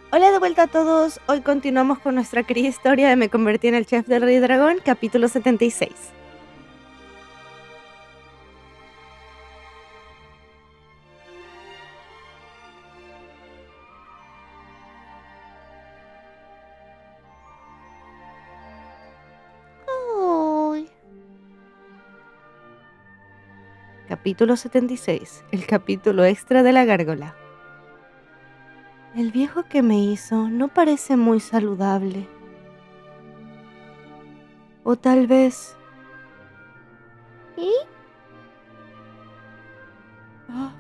Hola de vuelta a todos. Hoy continuamos con nuestra querida historia de Me convertí en el chef del Rey Dragón, capítulo 76. Ay. Capítulo 76, el capítulo extra de la gárgola. El viejo que me hizo no parece muy saludable. O tal vez... ¿Y? Ah,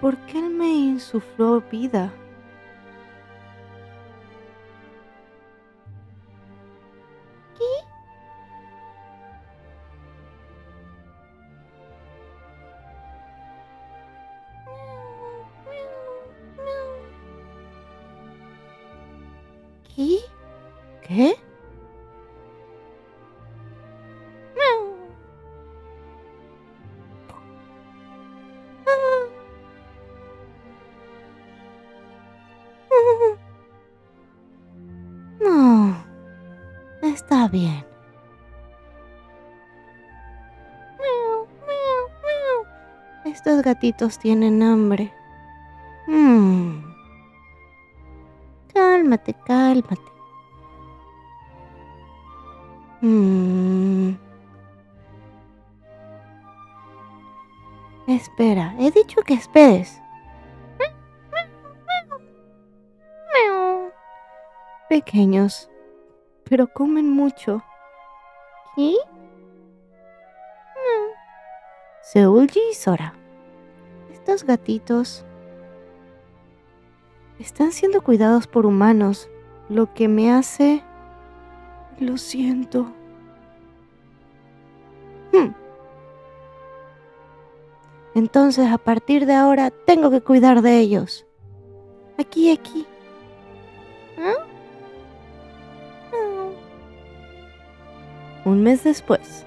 ¿por qué él me insufló vida? ¿Qué? ¿Qué? ¿Qué? No, está bien. Estos gatitos tienen hambre. Cálmate, cálmate. Espera, he dicho que esperes. Pequeños, pero comen mucho. ¿Qué? Seulgi y Sora. Estos gatitos están siendo cuidados por humanos, lo que me hace... Lo siento. Entonces, a partir de ahora, tengo que cuidar de ellos. Aquí. ¿Ah? Un mes después.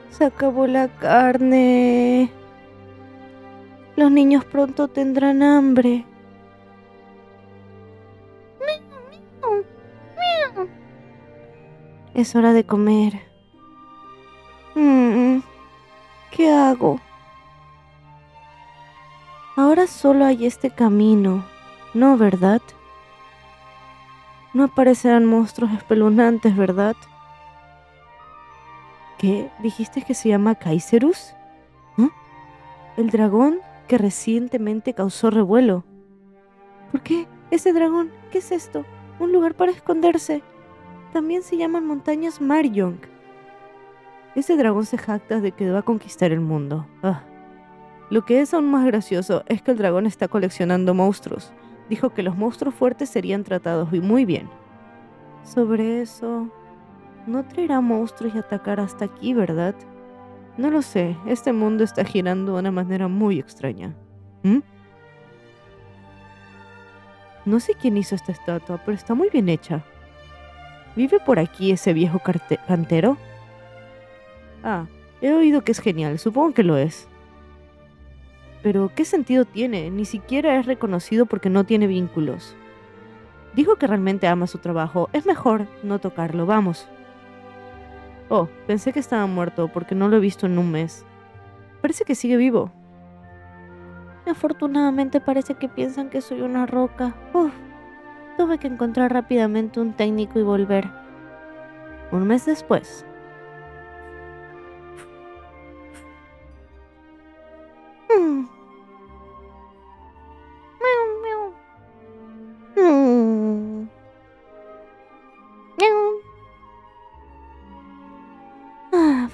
Se acabó la carne. Los niños pronto tendrán hambre. Es hora de comer. ¿Qué hago? Ahora solo hay este camino, ¿no, verdad? No aparecerán monstruos espeluznantes, ¿verdad? ¿Qué? ¿Dijiste que se llama Kaiserus? ¿Ah? El dragón que recientemente causó revuelo. ¿Por qué? ¿Ese dragón? ¿Qué es esto? ¿Un lugar para esconderse? También se llaman montañas Marjong. Ese dragón se jacta de que va a conquistar el mundo. Lo que es aún más gracioso es que el dragón está coleccionando monstruos. Dijo que los monstruos fuertes serían tratados muy bien. Sobre eso, no traerá monstruos y atacar hasta aquí, ¿verdad? No lo sé, este mundo está girando de una manera muy extraña. No sé quién hizo esta estatua, pero está muy bien hecha. ¿Vive por aquí ese viejo cantero? He oído que es genial, supongo que lo es. Pero, ¿qué sentido tiene? Ni siquiera es reconocido porque no tiene vínculos. Dijo que realmente ama su trabajo. Es mejor no tocarlo, vamos. Oh, pensé que estaba muerto porque no lo he visto en un mes. Parece que sigue vivo. Afortunadamente parece que piensan que soy una roca. Tuve que encontrar rápidamente un técnico y volver. Un mes después.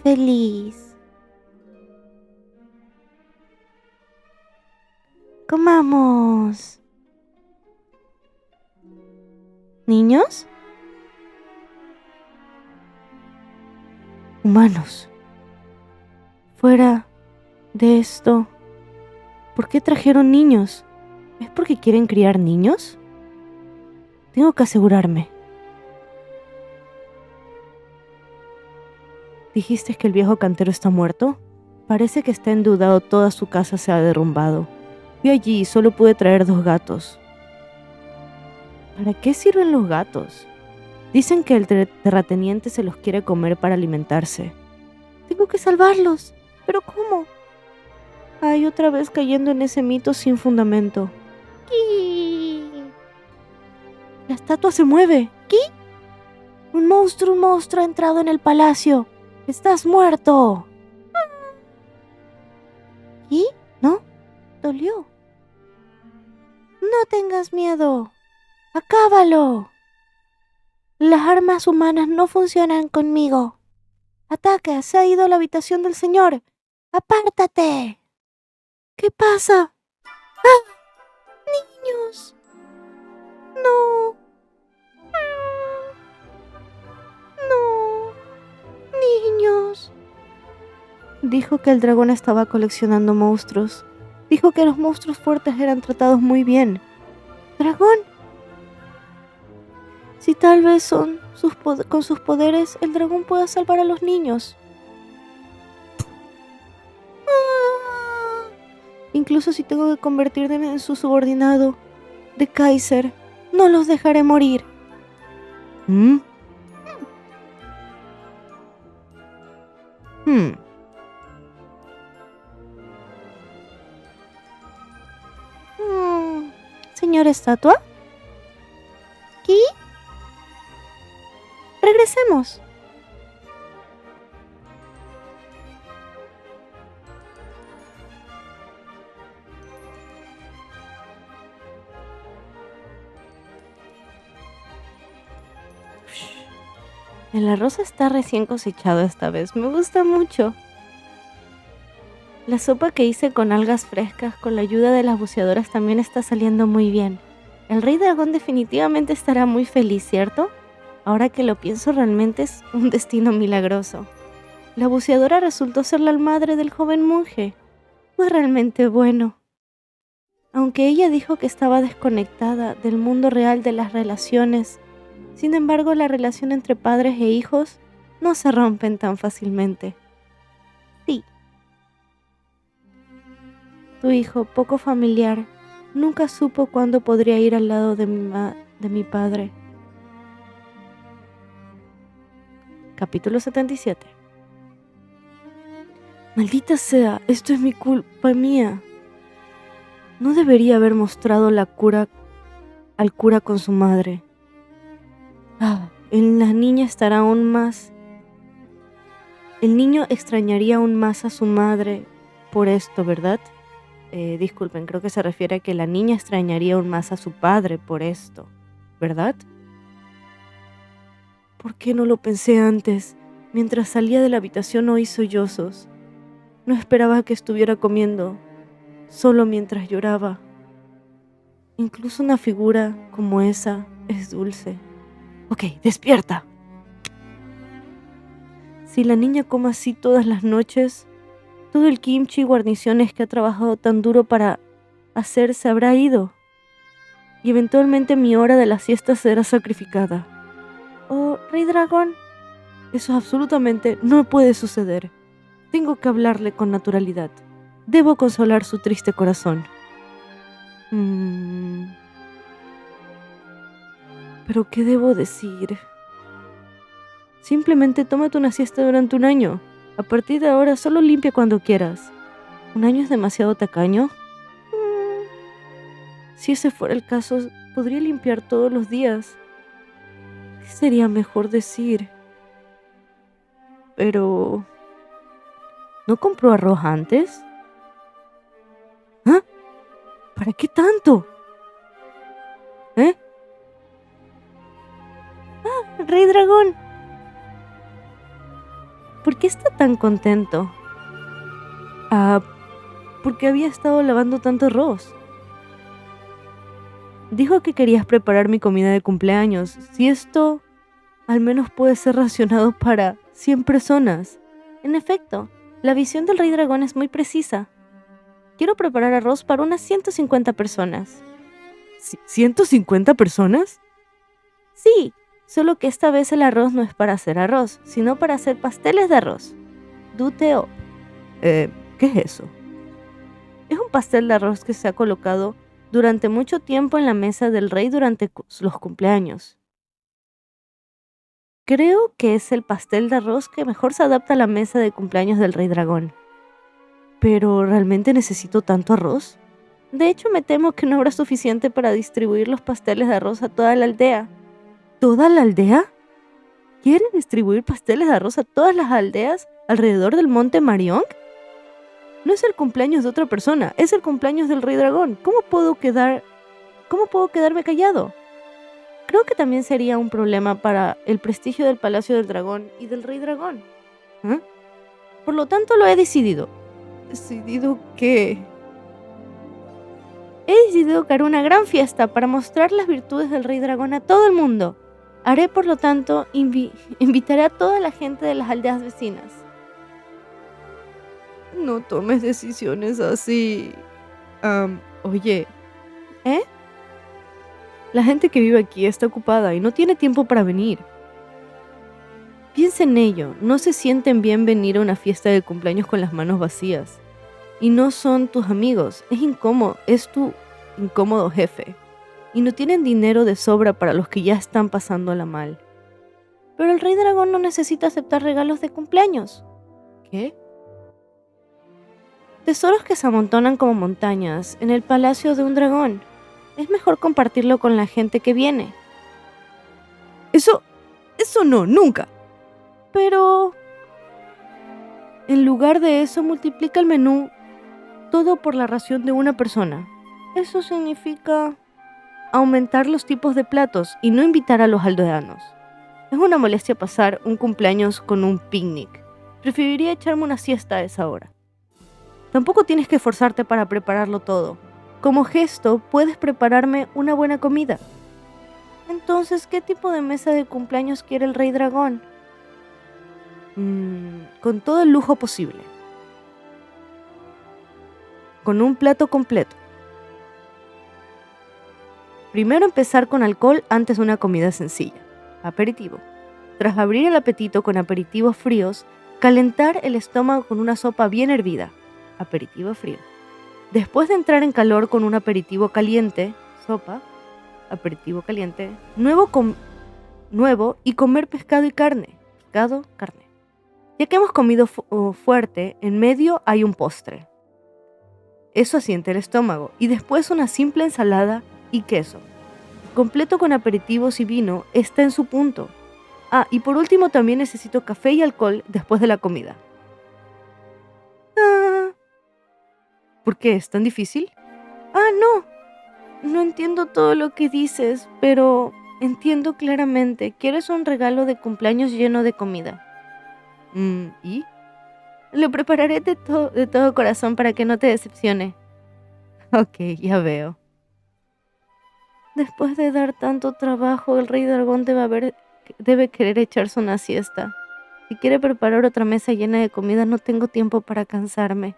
Feliz. Comamos. ¿Niños? Humanos. Fuera de esto, ¿por qué trajeron niños? ¿Es porque quieren criar niños? Tengo que asegurarme. ¿Dijiste que el viejo cantero está muerto? Parece que está endeudado, toda su casa se ha derrumbado. Fui allí y solo pude traer 2 gatos. ¿Para qué sirven los gatos? Dicen que el terrateniente se los quiere comer para alimentarse. Tengo que salvarlos. ¿Pero cómo? Ay, otra vez cayendo en ese mito sin fundamento. ¿Qué? La estatua se mueve. ¿Qué? Un monstruo ha entrado en el palacio. ¡Estás muerto! ¿Y? ¿No? ¿Dolió? No tengas miedo. ¡Acábalo! Las armas humanas no funcionan conmigo. Ataca, se ha ido a la habitación del señor. ¡Apártate! ¿Qué pasa? ¡Ah! ¡Niños! ¡No! ¡No! ¡Niños! Dijo que el dragón estaba coleccionando monstruos. Dijo que los monstruos fuertes eran tratados muy bien. ¿Dragón? Si tal vez con sus poderes el dragón pueda salvar a los niños. ¡Ah! Incluso si tengo que convertirme en su subordinado de Kaiser, no los dejaré morir. ¿Mm? Señora estatua. ¿Qué? Regresemos. El arroz está recién cosechado esta vez. Me gusta mucho. La sopa que hice con algas frescas con la ayuda de las buceadoras también está saliendo muy bien. El rey dragón definitivamente estará muy feliz, ¿cierto? Ahora que lo pienso, realmente es un destino milagroso. La buceadora resultó ser la madre del joven monje. Fue realmente bueno. Aunque ella dijo que estaba desconectada del mundo real de las relaciones, sin embargo, la relación entre padres e hijos no se rompen tan fácilmente. Sí. Tu hijo, poco familiar, nunca supo cuándo podría ir al lado de mi padre. Capítulo 77. Maldita sea, esto es mi culpa mía. No debería haber mostrado al cura con su madre. La niña estará aún más. El niño extrañaría aún más a su madre por esto, ¿verdad? Disculpen, creo que se refiere a que la niña extrañaría aún más a su padre por esto, ¿verdad? ¿Por qué no lo pensé antes? Mientras salía de la habitación oí sollozos. No esperaba que estuviera comiendo, solo mientras lloraba. Incluso una figura como esa es dulce. Ok, despierta. Si la niña come así todas las noches, todo el kimchi y guarniciones que ha trabajado tan duro para hacer se habrá ido. Y eventualmente mi hora de la siesta será sacrificada. Oh, Rey Dragón, eso absolutamente no puede suceder. Tengo que hablarle con naturalidad. Debo consolar su triste corazón. ¿Pero qué debo decir? Simplemente tómate una siesta durante 1 año. A partir de ahora solo limpia cuando quieras. ¿1 año es demasiado tacaño? Si ese fuera el caso, podría limpiar todos los días. ¿Qué sería mejor decir? Pero... ¿no compró arroz antes? ¿Ah? ¿Para qué tanto? Rey Dragón. ¿Por qué está tan contento? Porque había estado lavando tanto arroz. Dijo que querías preparar mi comida de cumpleaños. Si esto al menos puede ser racionado para 100 personas. En efecto, la visión del Rey Dragón es muy precisa. Quiero preparar arroz para unas 150 personas. ¿150 personas? Sí, Solo que esta vez el arroz no es para hacer arroz, sino para hacer pasteles de arroz. Duteo. ¿Qué es eso? Es un pastel de arroz que se ha colocado durante mucho tiempo en la mesa del rey durante los cumpleaños. Creo que es el pastel de arroz que mejor se adapta a la mesa de cumpleaños del rey dragón. ¿Pero realmente necesito tanto arroz? De hecho, me temo que no habrá suficiente para distribuir los pasteles de arroz a toda la aldea. ¿Toda la aldea? ¿Quiere distribuir pasteles de arroz a todas las aldeas alrededor del monte Mariong? No es el cumpleaños de otra persona, es el cumpleaños del rey dragón. ¿Cómo puedo quedarme callado? Creo que también sería un problema para el prestigio del Palacio del Dragón y del Rey Dragón. ¿Eh? Por lo tanto, lo he decidido. ¿Decidido qué? He decidido que haré una gran fiesta para mostrar las virtudes del Rey Dragón a todo el mundo. Haré, por lo tanto, invitaré a toda la gente de las aldeas vecinas. No tomes decisiones así. Oye. ¿Eh? La gente que vive aquí está ocupada y no tiene tiempo para venir. Piensa en ello, no se sienten bien venir a una fiesta de cumpleaños con las manos vacías. Y no son tus amigos, es tu incómodo jefe. Y no tienen dinero de sobra para los que ya están pasándola mal. Pero el rey dragón no necesita aceptar regalos de cumpleaños. ¿Qué? Tesoros que se amontonan como montañas en el palacio de un dragón. Es mejor compartirlo con la gente que viene. Eso no, nunca. Pero en lugar de eso, multiplica el menú todo por la ración de una persona. Eso significa aumentar los tipos de platos y no invitar a los aldeanos. Es una molestia pasar un cumpleaños con un picnic. Preferiría echarme una siesta a esa hora. Tampoco tienes que esforzarte para prepararlo todo. Como gesto, puedes prepararme una buena comida. Entonces, ¿qué tipo de mesa de cumpleaños quiere el rey dragón? Con todo el lujo posible. Con un plato completo. Primero empezar con alcohol antes de una comida sencilla. Aperitivo. Tras abrir el apetito con aperitivos fríos, calentar el estómago con una sopa bien hervida. Aperitivo frío. Después de entrar en calor con un aperitivo caliente, sopa, aperitivo caliente, nuevo y comer pescado y carne. Pescado, carne. Ya que hemos comido fuerte, en medio hay un postre. Eso asienta el estómago y después una simple ensalada y queso. Completo con aperitivos y vino, está en su punto. Y por último también necesito café y alcohol después de la comida. ¿Por qué? ¿Es tan difícil? No. No entiendo todo lo que dices, pero entiendo claramente. Quieres un regalo de cumpleaños lleno de comida. ¿Y? Lo prepararé de todo corazón para que no te decepcione. Ok, ya veo. Después de dar tanto trabajo, el rey dragón debe querer echarse una siesta. Si quiere preparar otra mesa llena de comida, no tengo tiempo para cansarme.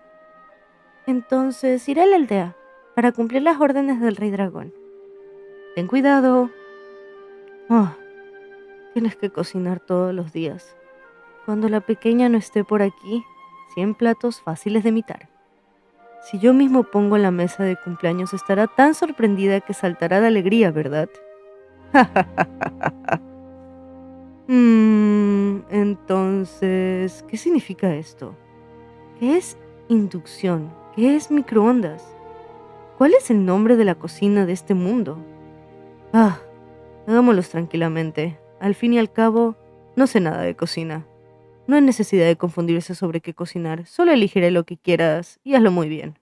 Entonces, iré a la aldea para cumplir las órdenes del rey dragón. Ten cuidado. Tienes que cocinar todos los días. Cuando la pequeña no esté por aquí, 100 platos fáciles de imitar. Si yo mismo pongo la mesa de cumpleaños, estará tan sorprendida que saltará de alegría, ¿verdad? Entonces, ¿qué significa esto? ¿Qué es inducción? ¿Qué es microondas? ¿Cuál es el nombre de la cocina de este mundo? Hagámoslos tranquilamente. Al fin y al cabo, no sé nada de cocina. No hay necesidad de confundirse sobre qué cocinar. Solo elegiré lo que quieras y hazlo muy bien.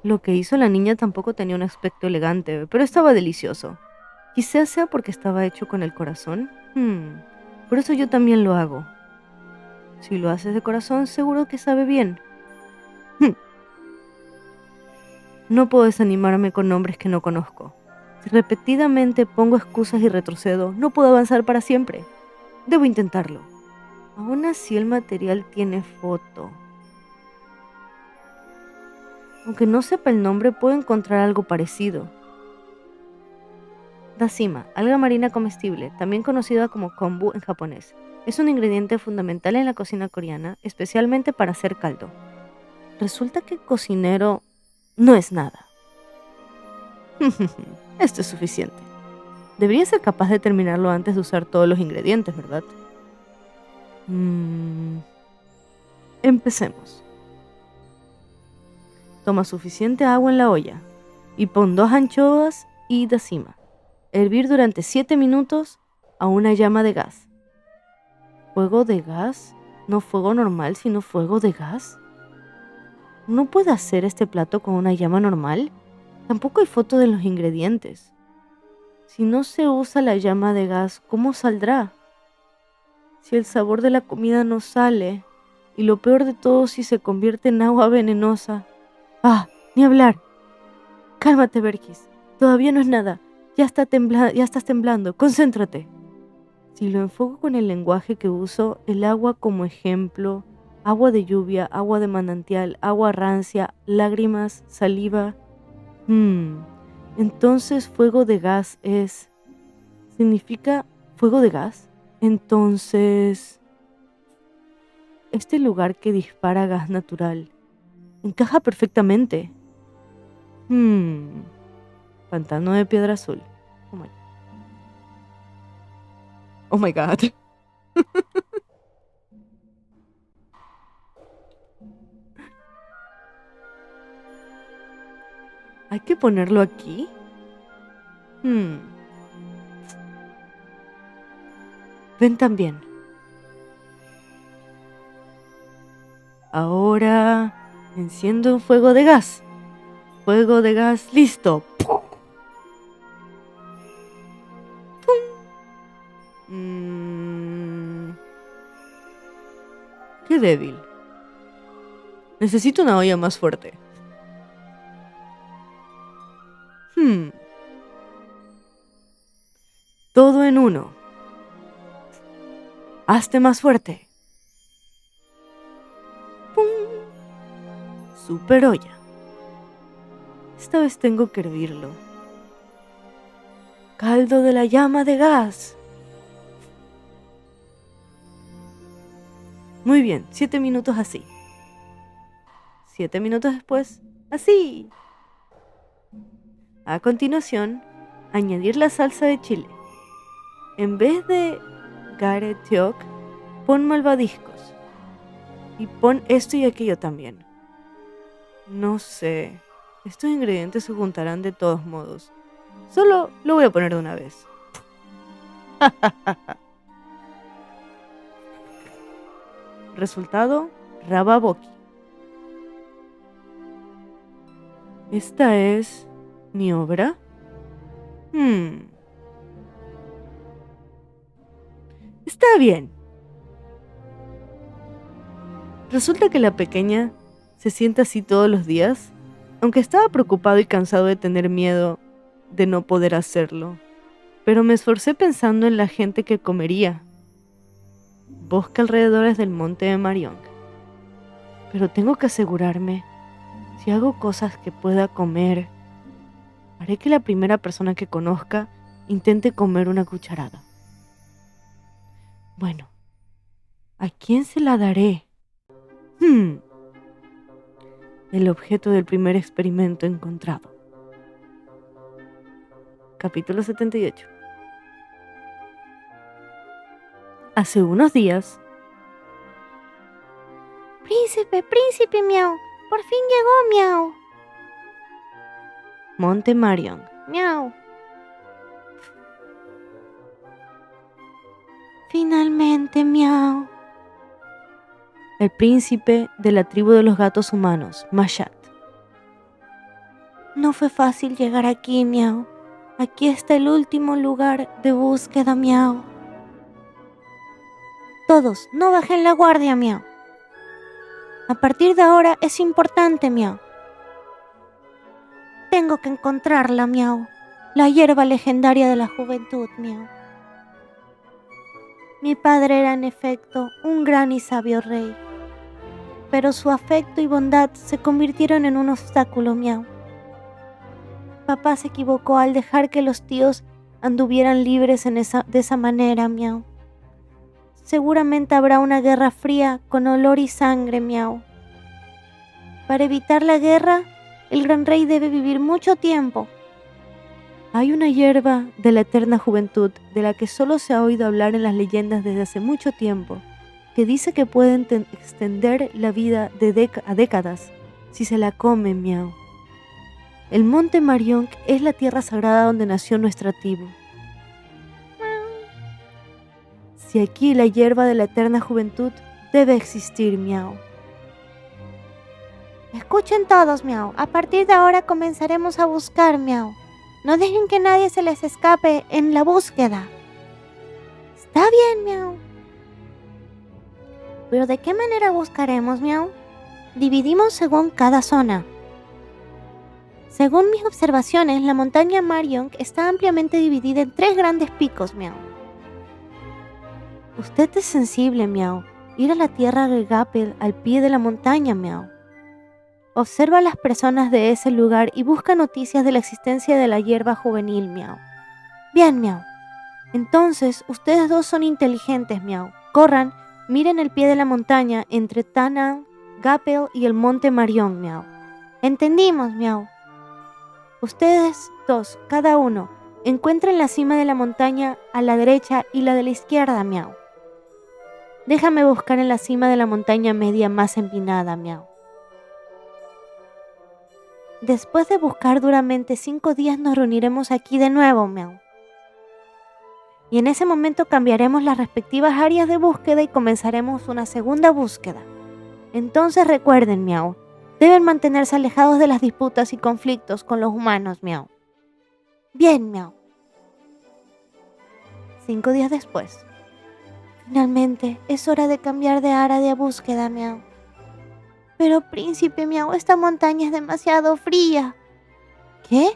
Lo que hizo la niña tampoco tenía un aspecto elegante, pero estaba delicioso. Quizás sea porque estaba hecho con el corazón. Por eso yo también lo hago. Si lo haces de corazón, seguro que sabe bien. No puedo desanimarme con nombres que no conozco. Si repetidamente pongo excusas y retrocedo, no puedo avanzar para siempre. Debo intentarlo. Aún así el material tiene foto. Aunque no sepa el nombre, puedo encontrar algo parecido. Dacima, alga marina comestible, también conocida como kombu en japonés. Es un ingrediente fundamental en la cocina coreana, especialmente para hacer caldo. Resulta que cocinero no es nada. Esto es suficiente. Debería ser capaz de terminarlo antes de usar todos los ingredientes, ¿verdad? Empecemos. Toma suficiente agua en la olla y pon 2 anchoas y dacima. Hervir durante 7 minutos a una llama de gas. ¿Fuego de gas? No fuego normal, sino fuego de gas. ¿No puede hacer este plato con una llama normal? Tampoco hay foto de los ingredientes. Si no se usa la llama de gas, ¿cómo saldrá? Si el sabor de la comida no sale, y lo peor de todo si se convierte en agua venenosa. ¡Ah! Ni hablar. Cálmate, Vergis. Todavía no es nada. Ya estás temblando. Concéntrate. Si lo enfoco con el lenguaje que uso, el agua como ejemplo, agua de lluvia, agua de manantial, agua rancia, lágrimas, saliva. Entonces fuego de gas ¿significa fuego de gas? Entonces, este lugar que dispara gas natural encaja perfectamente. Pantano de piedra azul. Oh my god. ¿Hay que ponerlo aquí? Ven también. Ahora enciendo un fuego de gas. Fuego de gas listo. ¡Pum! Qué débil. Necesito una olla más fuerte. Todo en uno. Hazte más fuerte. ¡Pum! Super olla. Esta vez tengo que hervirlo. Caldo de la llama de gas. Muy bien, 7 minutos así. 7 minutos después, así. A continuación, añadir la salsa de chile. En vez de gareteok, pon malvadiscos. Y pon esto y aquello también. No sé, estos ingredientes se juntarán de todos modos. Solo lo voy a poner de una vez. Resultado, rababoki. ¿Esta es mi obra? Está bien. Resulta que la pequeña se siente así todos los días, aunque estaba preocupado y cansado de tener miedo de no poder hacerlo. Pero me esforcé pensando en la gente que comería. Bosque alrededores del monte de Mariong. Pero tengo que asegurarme, si hago cosas que pueda comer, haré que la primera persona que conozca intente comer una cucharada. Bueno, ¿a quién se la daré? El objeto del primer experimento encontrado. Capítulo 78. Hace unos días... Príncipe, príncipe, miau. Por fin llegó, miau. Monte Mariong. Miau. Finalmente, miau. El príncipe de la tribu de los gatos humanos, Mashat. No fue fácil llegar aquí, miau. Aquí está el último lugar de búsqueda, miau. Todos, no bajen la guardia, miau. A partir de ahora es importante, miau. Tengo que encontrarla, miau. La hierba legendaria de la juventud, miau. Mi padre era en efecto un gran y sabio rey, pero su afecto y bondad se convirtieron en un obstáculo, miau. Papá se equivocó al dejar que los tíos anduvieran libres de esa manera, miau. Seguramente habrá una guerra fría con olor y sangre, miau. Para evitar la guerra, el gran rey debe vivir mucho tiempo. Hay una hierba de la eterna juventud de la que solo se ha oído hablar en las leyendas desde hace mucho tiempo, que dice que puede extender la vida a décadas si se la come, miau. El monte Marion es la tierra sagrada donde nació nuestra tribu. Si aquí la hierba de la eterna juventud debe existir, miau. Escuchen todos, miau. A partir de ahora comenzaremos a buscar, miau. No dejen que nadie se les escape en la búsqueda. Está bien, miau. ¿Pero de qué manera buscaremos, miau? Dividimos según cada zona. Según mis observaciones, la montaña Marion está ampliamente dividida en 3 grandes picos, miau. Usted es sensible, miau. Ir a la tierra de Gapel al pie de la montaña, miau. Observa a las personas de ese lugar y busca noticias de la existencia de la hierba juvenil, miau. Bien, miau. Entonces, ustedes dos son inteligentes, miau. Corran, miren el pie de la montaña entre Tanang, Gapel y el monte Marion, miau. Entendimos, miau. Ustedes dos, cada uno, encuentren la cima de la montaña a la derecha y la de la izquierda, miau. Déjame buscar en la cima de la montaña media más empinada, miau. Después de buscar duramente 5 días nos reuniremos aquí de nuevo, miau. Y en ese momento cambiaremos las respectivas áreas de búsqueda y comenzaremos una segunda búsqueda. Entonces recuerden, miau, deben mantenerse alejados de las disputas y conflictos con los humanos, miau. Bien, miau. 5 días después. Finalmente, es hora de cambiar de área de búsqueda, miau. Pero príncipe, miau, esta montaña es demasiado fría. ¿Qué?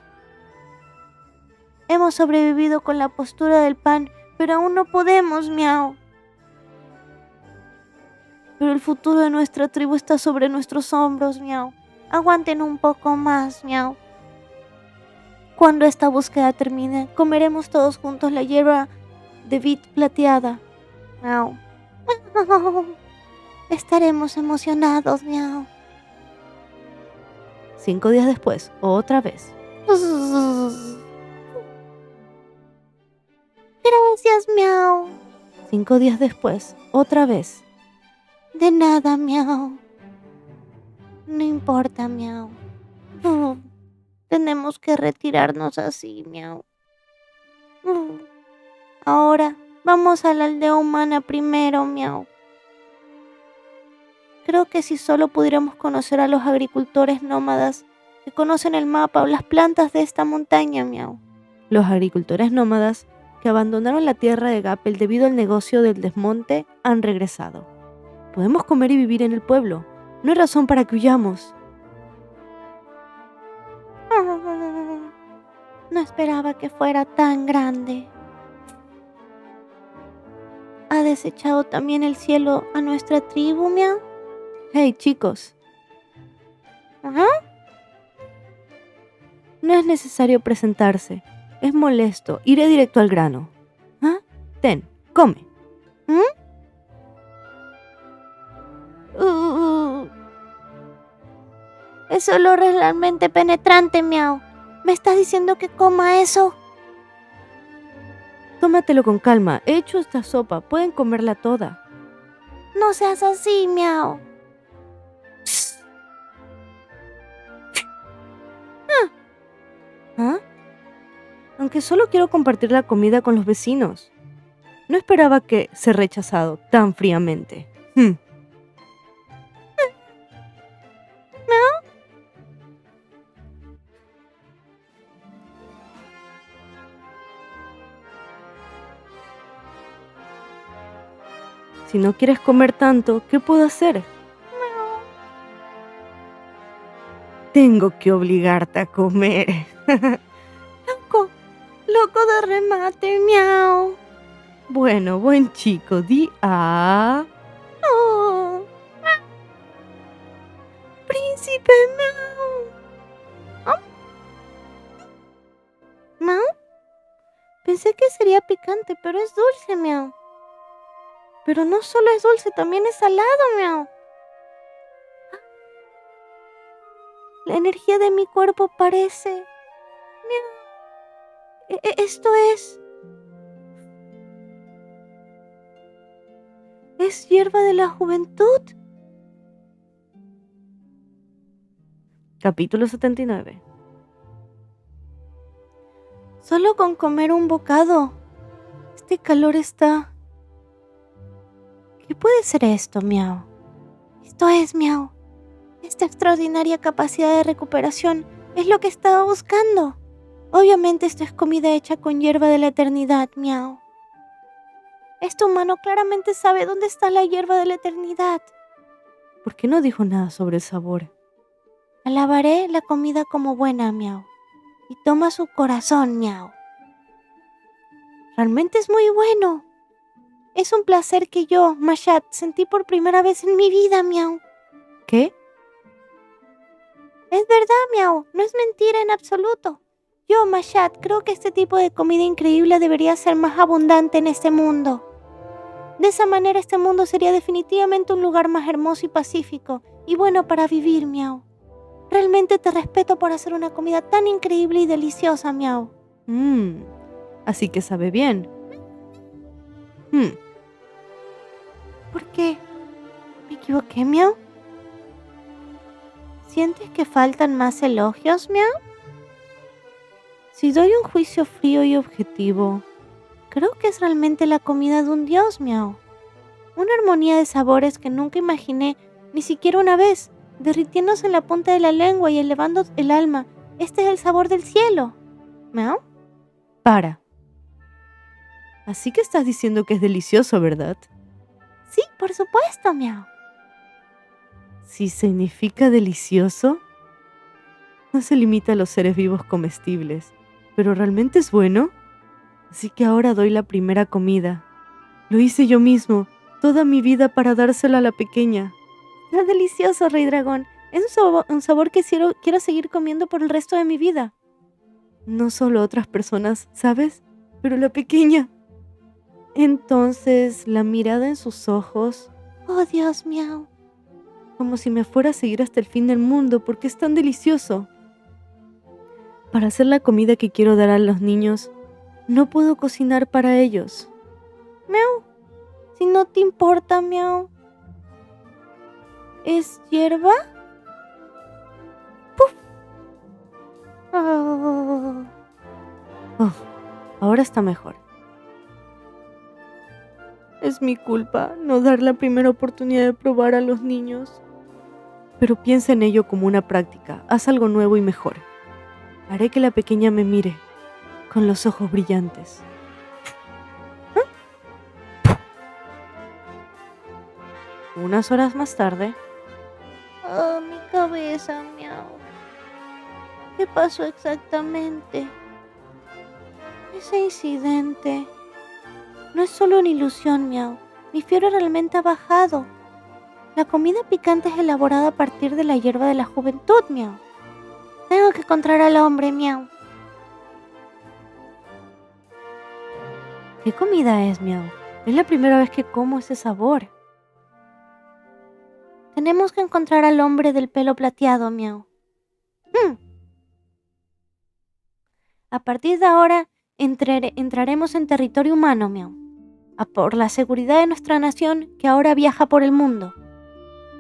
Hemos sobrevivido con la postura del pan, pero aún no podemos, miau. Pero el futuro de nuestra tribu está sobre nuestros hombros, miau. Aguanten un poco más, miau. Cuando esta búsqueda termine, comeremos todos juntos la hierba de vid plateada, miau. Estaremos emocionados, miau. 5 días después, otra vez. Gracias, miau. 5 días después, otra vez. De nada, miau. No importa, miau. Tenemos que retirarnos así, miau. Ahora vamos a la aldea humana primero, miau. Creo que si solo pudiéramos conocer a los agricultores nómadas que conocen el mapa o las plantas de esta montaña, miau. Los agricultores nómadas que abandonaron la tierra de Gapel debido al negocio del desmonte han regresado. Podemos comer y vivir en el pueblo. No hay razón para que huyamos. No esperaba que fuera tan grande. ¿Ha desechado también el cielo a nuestra tribu, miau? Hey, chicos. ¿Ah? No es necesario presentarse. Es molesto. Iré directo al grano. ¿Ah? Ten, come. Ese olor es realmente penetrante, miau. ¿Me estás diciendo que coma eso? Tómatelo con calma. He hecho esta sopa. Pueden comerla toda. No seas así, miau. ¿Ah? Aunque solo quiero compartir la comida con los vecinos. No esperaba que ser rechazado tan fríamente. ¿No? Si no quieres comer tanto, ¿qué puedo hacer? Tengo que obligarte a comer. Loco de remate, miau. Bueno, buen chico, di a... Oh. Príncipe, miau. ¿Oh? ¿Miau? sería picante, pero es dulce, miau. Pero no solo es dulce, también es salado, miau. La energía de mi cuerpo parece... Miau. Esto es... ¿Es hierba de la juventud? Capítulo 79. Solo con comer un bocado. Este calor está... ¿Qué puede ser esto, miau? Esto es, miau. Esta extraordinaria capacidad de recuperación es lo que estaba buscando. Obviamente esto es comida hecha con hierba de la eternidad, miau. Este humano claramente sabe dónde está la hierba de la eternidad. ¿Por qué no dijo nada sobre el sabor? Alabaré la comida como buena, miau. Y toma su corazón, miau. Realmente es muy bueno. Es un placer que yo, Mashat, sentí por primera vez en mi vida, miau. ¿Qué? Es verdad, miau. No es mentira en absoluto. Yo, Mashat, creo que este tipo de comida increíble debería ser más abundante en este mundo. De esa manera este mundo sería definitivamente un lugar más hermoso y pacífico y bueno para vivir, miau. Realmente te respeto por hacer una comida tan increíble y deliciosa, miau. Así que sabe bien. ¿Por qué? ¿Me equivoqué, miau? ¿Sientes que faltan más elogios, miau? Si doy un juicio frío y objetivo, creo que es realmente la comida de un dios, miau. Una armonía de sabores que nunca imaginé ni siquiera una vez, derritiéndose en la punta de la lengua y elevando el alma. Este es el sabor del cielo. ¿Miau? Para. Así que estás diciendo que es delicioso, ¿verdad? Sí, por supuesto, miau. Si significa delicioso, no se limita a los seres vivos comestibles, pero realmente es bueno. Así que ahora doy la primera comida. Lo hice yo mismo, toda mi vida para dársela a la pequeña. Está delicioso, Rey Dragón. Es un sabor que quiero seguir comiendo por el resto de mi vida. No solo otras personas, ¿sabes? Pero la pequeña. Entonces, la mirada en sus ojos... Oh, Dios, miau. Como si me fuera a seguir hasta el fin del mundo porque es tan delicioso. Para hacer la comida que quiero dar a los niños, no puedo cocinar para ellos. Miau. Si no te importa, miau. ¿Es hierba? ¡Puf! Oh, ahora está mejor. Es mi culpa no dar la primera oportunidad de probar a los niños. Pero piensa en ello como una práctica. Haz algo nuevo y mejor. Haré que la pequeña me mire con los ojos brillantes. Unas horas más tarde... Oh, mi cabeza, miau. ¿Qué pasó exactamente? Ese incidente no es solo una ilusión, miau. Mi fiebre realmente ha bajado. La comida picante es elaborada a partir de la hierba de la juventud, miau. Tengo que encontrar al hombre, miau. ¿Qué comida es, miau? Es la primera vez que como ese sabor. Tenemos que encontrar al hombre del pelo plateado, miau. A partir de ahora, entraremos en territorio humano, miau. A por la seguridad de nuestra nación que ahora viaja por el mundo.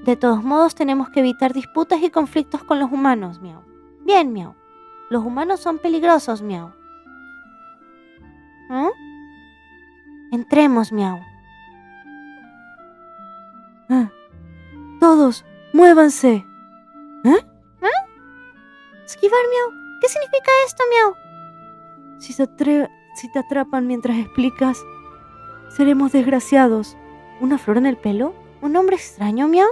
De todos modos, tenemos que evitar disputas y conflictos con los humanos, miau. Bien, miau. Los humanos son peligrosos, miau. ¿Eh? Entremos, miau. Todos, muévanse. Esquivar, miau. ¿Qué significa esto, miau? Si te atrapan mientras explicas, seremos desgraciados. ¿Una flor en el pelo? ¿Un hombre extraño, miau?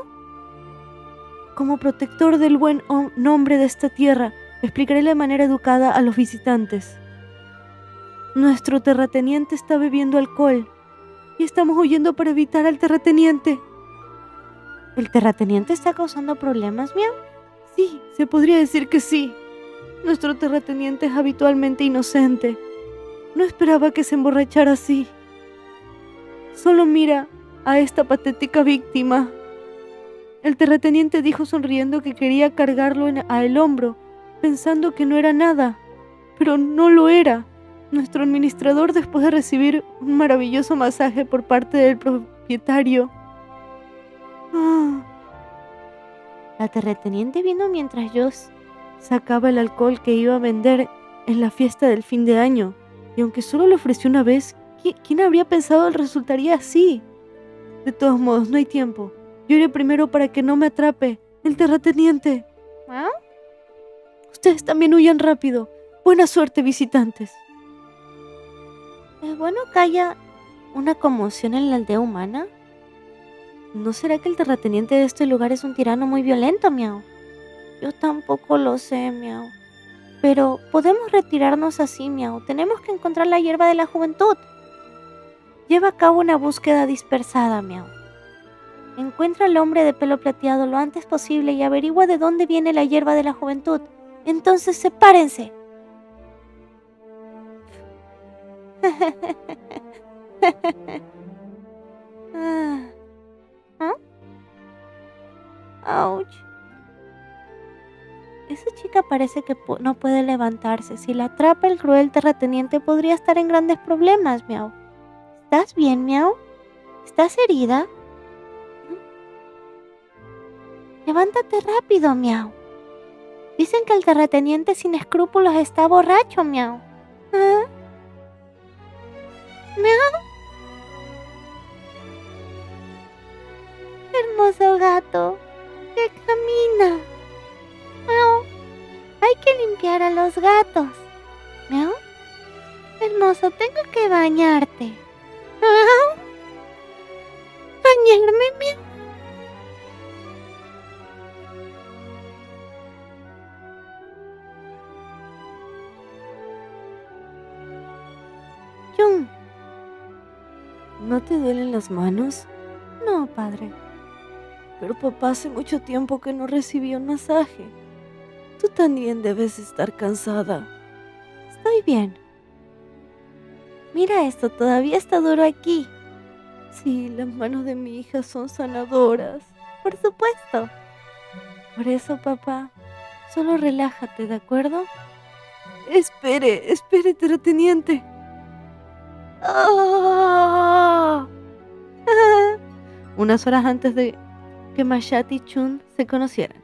Como protector del buen nombre de esta tierra, explicaré de manera educada a los visitantes. Nuestro terrateniente está bebiendo alcohol y estamos huyendo para evitar al terrateniente. ¿El terrateniente está causando problemas, miau? Sí, se podría decir que sí. Nuestro terrateniente es habitualmente inocente, No esperaba que se emborrachara así. Solo mira a esta patética víctima. El terrateniente dijo sonriendo que quería cargarlo a el hombro, pensando que no era nada, pero no lo era. Nuestro administrador, después de recibir un maravilloso masaje por parte del propietario. La terrateniente vino mientras yo Sacaba el alcohol que iba a vender en la fiesta del fin de año, y aunque solo lo ofreció una vez, ¿quién habría pensado que resultaría así? De todos modos, no hay tiempo. Yo iré primero para que no me atrape el terrateniente. ¿Ah? Ustedes también huyan rápido. Buena suerte, visitantes. ¿Es bueno que haya una conmoción en la aldea humana? ¿No será que el terrateniente de este lugar es un tirano muy violento, miau? Yo tampoco lo sé, miau. Pero podemos retirarnos así, miau. Tenemos que encontrar la hierba de la juventud. Lleva a cabo una búsqueda dispersada, miau. Encuentra al hombre de pelo plateado lo antes posible y averigua de dónde viene la hierba de la juventud. Entonces sepárense. ¿Ah? Ouch. Esa chica parece que no puede levantarse. Si la atrapa el cruel terrateniente podría estar en grandes problemas, miau. ¿Estás bien, miau? ¿Estás herida? Levántate rápido, miau. Dicen que el terrateniente sin escrúpulos está borracho, miau. ¿Ah? ¿Miau? Hermoso gato, que camina. Miau. Hay que limpiar a los gatos. Miau. Hermoso, tengo que bañarte. Miau. Bañarme, miau. Jung. ¿No te duelen las manos? No, padre. Pero papá, hace mucho tiempo que no recibí un masaje. Tú también debes estar cansada. Estoy bien. Mira esto, todavía está duro aquí. Sí, las manos de mi hija son sanadoras. Por supuesto. Por eso, papá, solo relájate, ¿de acuerdo? Espere, terrateniente. Oh. Unas horas antes de que Mashat y Chun se conocieran.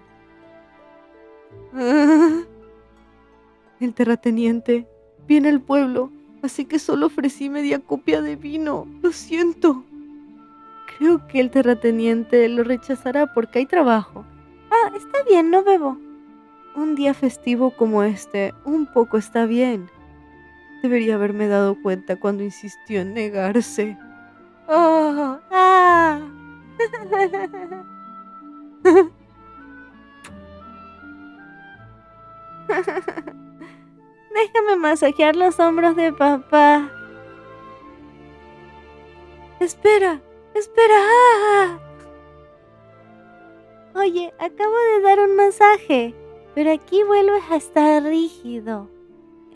El terrateniente viene al pueblo, así que solo ofrecí media copia de vino. Lo siento. Creo que el terrateniente lo rechazará porque hay trabajo. Está bien, no bebo. Un día festivo como este, un poco está bien. Debería haberme dado cuenta cuando insistió en negarse. Déjame masajear los hombros de papá. Espera. Oye, acabo de dar un masaje, pero aquí vuelves a estar rígido.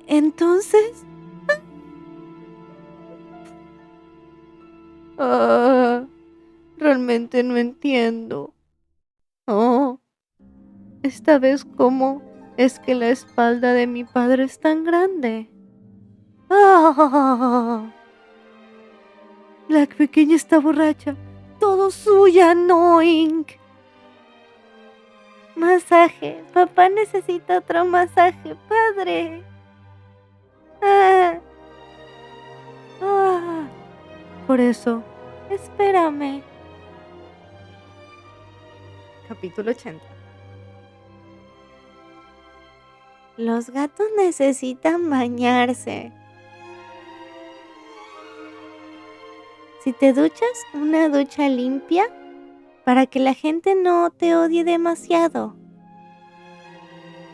Entonces... realmente no entiendo. Esta vez, ¿cómo es que la espalda de mi padre es tan grande? La pequeña está borracha. Todo suya, annoying. Masaje. Papá necesita otro masaje, padre. Por eso, espérame. Capítulo 80. Los gatos necesitan bañarse. Si te duchas, una ducha limpia para que la gente no te odie demasiado.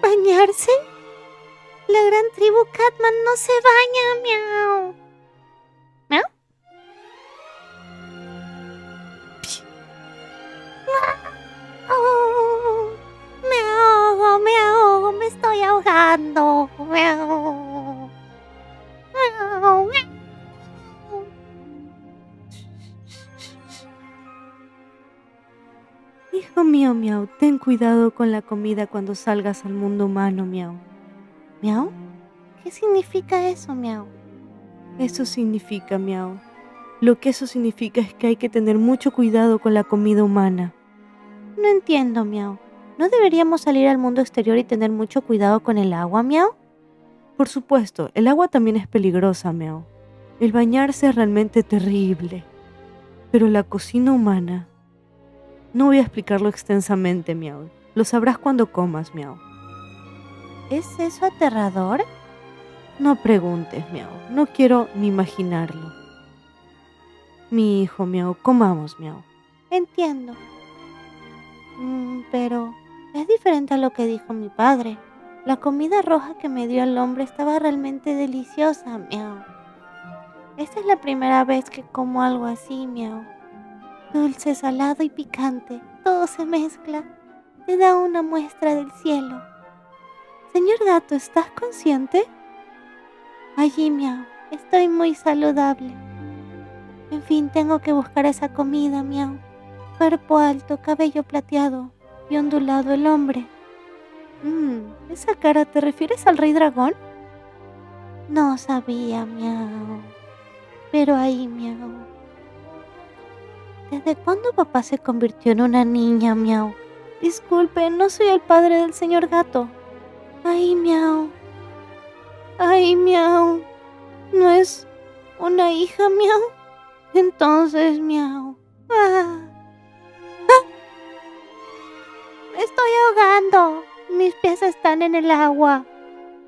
¿Bañarse? La gran tribu Catman no se baña, miau. ¿Miau? Oh, me ahogo, me estoy ahogando. Miau. Miau. Hijo mío, miau, ten cuidado con la comida cuando salgas al mundo humano, miau. ¿Miau? ¿Qué significa eso, miau? Eso significa, miau. Lo que eso significa es que hay que tener mucho cuidado con la comida humana. No entiendo, miau. ¿No deberíamos salir al mundo exterior y tener mucho cuidado con el agua, miau? Por supuesto, el agua también es peligrosa, miau. El bañarse es realmente terrible. Pero la cocina humana... No voy a explicarlo extensamente, miau. Lo sabrás cuando comas, miau. ¿Es eso aterrador? No preguntes, miau. No quiero ni imaginarlo. Mi hijo, miau, comamos, miau. Entiendo. Pero es diferente a lo que dijo mi padre. La comida roja que me dio el hombre estaba realmente deliciosa, miau. Esta es la primera vez que como algo así, miau. Dulce, salado y picante, todo se mezcla. Te da una muestra del cielo. Señor gato, ¿estás consciente? Allí, miau, estoy muy saludable. En fin, tengo que buscar esa comida, miau. Cuerpo alto, cabello plateado y ondulado el hombre. Esa cara, ¿te refieres al rey dragón? No sabía, miau. Pero ahí, miau. ¿Desde cuándo papá se convirtió en una niña, miau? Disculpe, no soy el padre del señor gato. Ay, miau. Ay, miau. ¿No es una hija, miau? Entonces, miau. Me estoy ahogando. Mis pies están en el agua.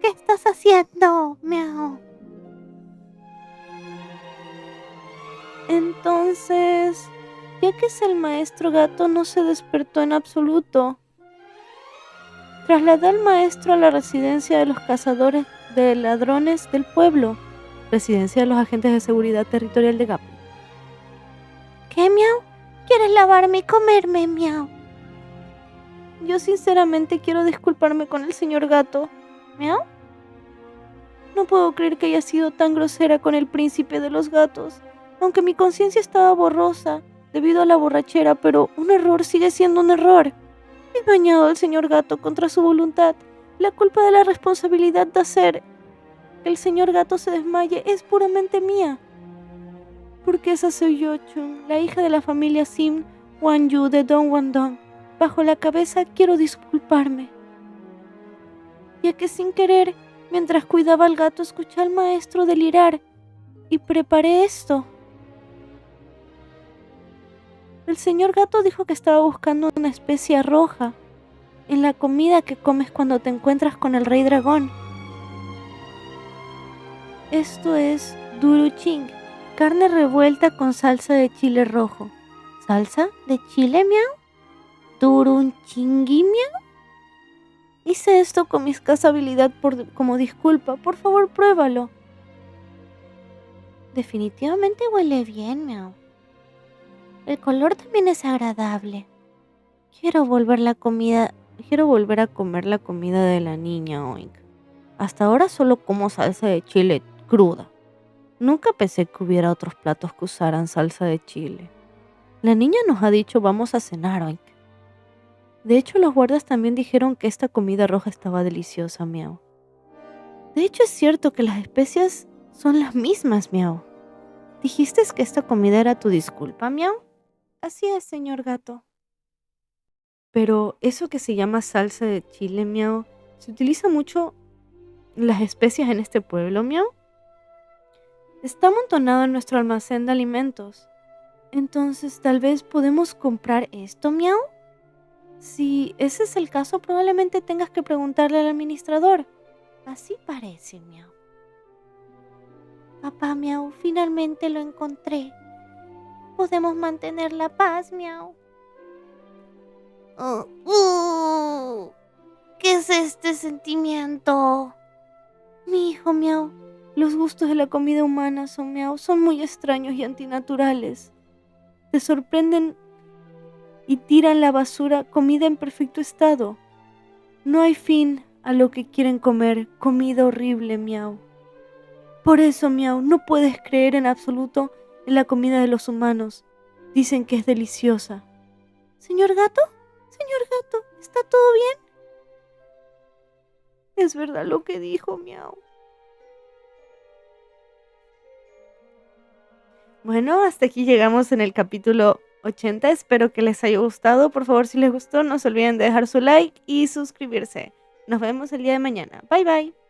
¿Qué estás haciendo, miau? Entonces, ya que es el maestro gato, no se despertó en absoluto. Trasladé al maestro a la residencia de los cazadores de ladrones del pueblo, residencia de los agentes de seguridad territorial de Gap. ¿Qué, miau? ¿Quieres lavarme y comerme, miau? Yo sinceramente quiero disculparme con el señor gato. ¿Miau? No puedo creer que haya sido tan grosera con el príncipe de los gatos, aunque mi conciencia estaba borrosa debido a la borrachera, pero un error sigue siendo un error. He bañado al señor gato contra su voluntad. La culpa de la responsabilidad de hacer que el señor gato se desmaye es puramente mía. Porque esa soy yo, Chun, la hija de la familia Sim Wan Yu de Don Wandong. Bajo la cabeza quiero disculparme, ya que sin querer, mientras cuidaba al gato, escuché al maestro delirar y preparé esto. El señor gato dijo que estaba buscando una especia roja en la comida que comes cuando te encuentras con el rey dragón. Esto es duruching, carne revuelta con salsa de chile rojo. ¿Salsa de chile, miau? ¿Durunchingui, miau? Hice esto con mi escasa habilidad como disculpa. Por favor, pruébalo. Definitivamente huele bien, miau. El color también es agradable. Quiero volver a comer la comida de la niña, oink. Hasta ahora solo como salsa de chile cruda. Nunca pensé que hubiera otros platos que usaran salsa de chile. La niña nos ha dicho vamos a cenar, oink. De hecho, los guardias también dijeron que esta comida roja estaba deliciosa, miau. De hecho, es cierto que las especias son las mismas, miau. ¿Dijiste que esta comida era tu disculpa, miau? Así es, señor gato. Pero eso que se llama salsa de chile, miau, ¿se utiliza mucho las especias en este pueblo, miau? Está amontonado en nuestro almacén de alimentos. Entonces, tal vez podemos comprar esto, miau. Si ese es el caso, probablemente tengas que preguntarle al administrador. Así parece, miau. Papá, miau, finalmente lo encontré. Podemos mantener la paz, miau. ¿Qué es este sentimiento? Mi hijo, miau, los gustos de la comida humana son muy extraños y antinaturales. Te sorprenden y tiran la basura comida en perfecto estado. No hay fin a lo que quieren comer, comida horrible, miau. Por eso, miau, no puedes creer en absoluto en la comida de los humanos. Dicen que es deliciosa. ¿Señor gato? Señor gato, ¿está todo bien? Es verdad lo que dijo, miau. Bueno, hasta aquí llegamos en el capítulo 80. Espero que les haya gustado. Por favor, si les gustó, no se olviden de dejar su like y suscribirse. Nos vemos el día de mañana. Bye bye.